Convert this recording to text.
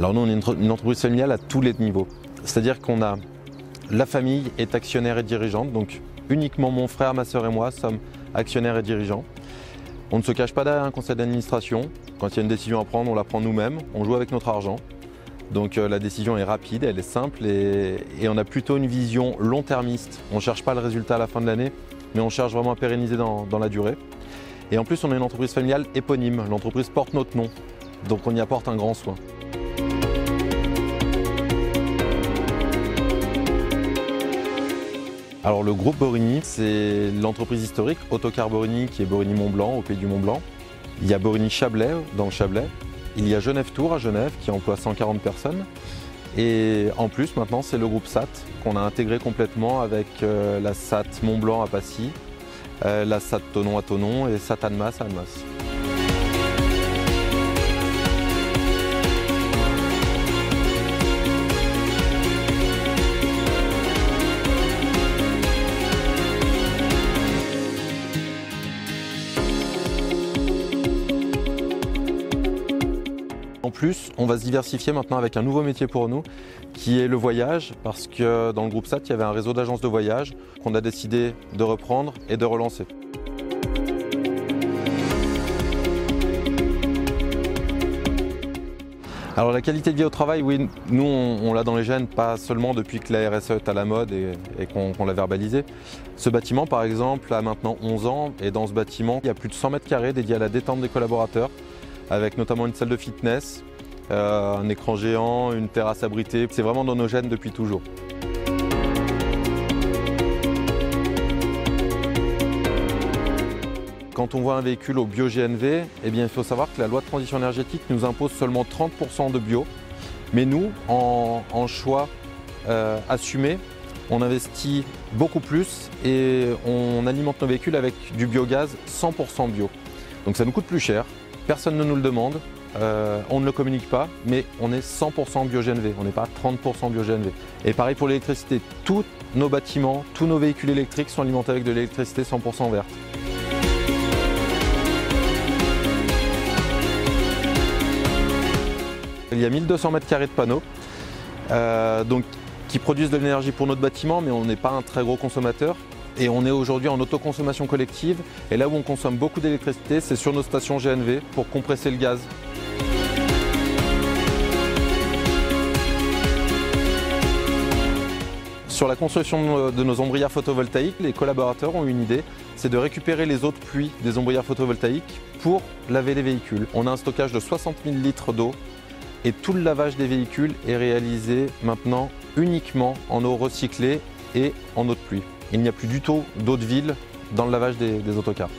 Alors nous, on est une entreprise familiale à tous les niveaux. C'est-à-dire qu'on a la famille est actionnaire et dirigeante, donc uniquement mon frère, ma sœur et moi sommes actionnaires et dirigeants. On ne se cache pas derrière un conseil d'administration. Quand il y a une décision à prendre, on la prend nous-mêmes, on joue avec notre argent. Donc la décision est rapide, elle est simple et on a plutôt une vision long-termiste. On ne cherche pas le résultat à la fin de l'année, mais on cherche vraiment à pérenniser dans la durée. Et en plus, on est une entreprise familiale éponyme. L'entreprise porte notre nom, donc on y apporte un grand soin. Alors le groupe Borigny, c'est l'entreprise historique Autocar Borigny qui est Borigny-Mont-Blanc, au pays du Mont-Blanc. Il y a Borigny-Chablais dans le Chablais. Il y a Genève-Tours à Genève qui emploie 140 personnes. Et en plus, maintenant, c'est le groupe SAT qu'on a intégré complètement avec la SAT Mont-Blanc à Passy, la SAT Thonon à Thonon et SAT Annemasse à Annemasse. En plus, on va se diversifier maintenant avec un nouveau métier pour nous, qui est le voyage, parce que dans le groupe SAT, il y avait un réseau d'agences de voyage qu'on a décidé de reprendre et de relancer. Alors la qualité de vie au travail, oui, nous on l'a dans les gènes, pas seulement depuis que la RSE est à la mode et qu'on l'a verbalisé. Ce bâtiment par exemple a maintenant 11 ans et dans ce bâtiment il y a plus de 100 mètres carrés dédiés à la détente des collaborateurs, avec notamment une salle de fitness, un écran géant, une terrasse abritée. C'est vraiment dans nos gènes depuis toujours. Quand on voit un véhicule au bio-GNV, eh bien, il faut savoir que la loi de transition énergétique nous impose seulement 30% de bio. Mais nous, en choix assumé, on investit beaucoup plus et on alimente nos véhicules avec du biogaz 100% bio. Donc ça nous coûte plus cher, personne ne nous le demande, on ne le communique pas, mais on est 100% bio-GNV, on n'est pas 30% bio-GNV. Et pareil pour l'électricité, tous nos bâtiments, tous nos véhicules électriques sont alimentés avec de l'électricité 100% verte. Il y a 1200 mètres carrés de panneaux qui produisent de l'énergie pour notre bâtiment, mais on n'est pas un très gros consommateur. Et on est aujourd'hui en autoconsommation collective. Et là où on consomme beaucoup d'électricité, c'est sur nos stations GNV pour compresser le gaz. Sur la construction de nos ombrières photovoltaïques, les collaborateurs ont une idée, c'est de récupérer les eaux de pluie des ombrières photovoltaïques pour laver les véhicules. On a un stockage de 60 000 litres d'eau. Et tout le lavage des véhicules est réalisé maintenant uniquement en eau recyclée et en eau de pluie. Il n'y a plus du tout d'eau de ville dans le lavage des autocars.